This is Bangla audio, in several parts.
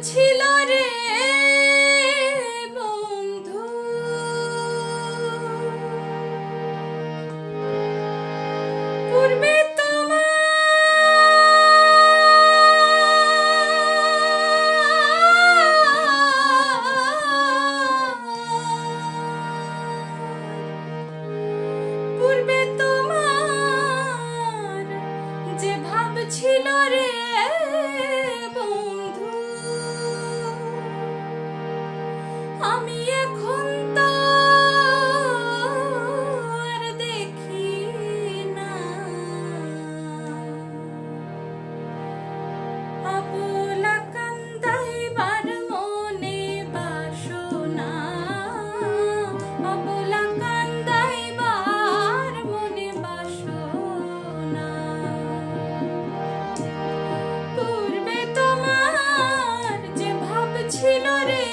ছিল রে বন্ধু, পূর্বে তোমার যে ভাব ছিল রে বন্ধু, আমি এখন তো আর দেখি না। অবলা কান্দাইবার মনে বাসনা, অবলা কান্দাইবার মনে বাসনা। পূর্বে তোমার যে ভাব ছিল রে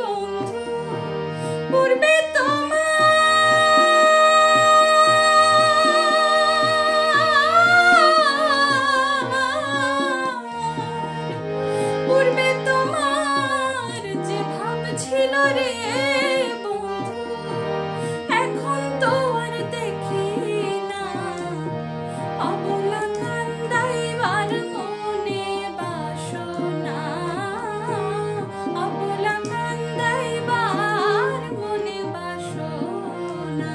বন্ধু, পূর্বে পূর্বে তোমার যে ভাব ছিল রে বন্ধু, এখন তো আর দেখি না। অবলা কান্দাইবার মনে বাসনা, অবলা কান্দাইবার মনে বাসনা।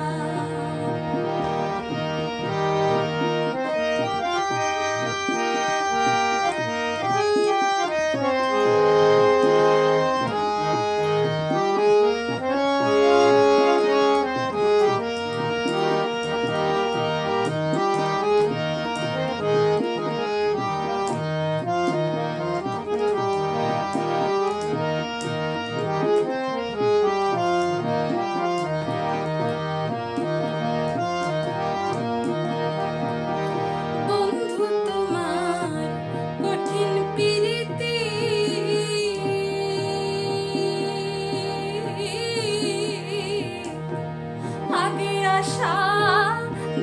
আশা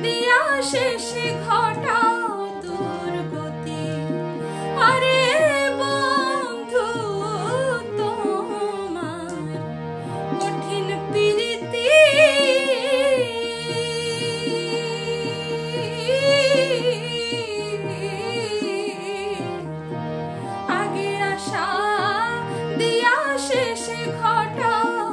দিয়া শেষে ঘটাও দুর্গতি। আরে বন্ধু তোমার কঠিন প্রীতি, আগে আশা দিয়া শেষে ঘটাও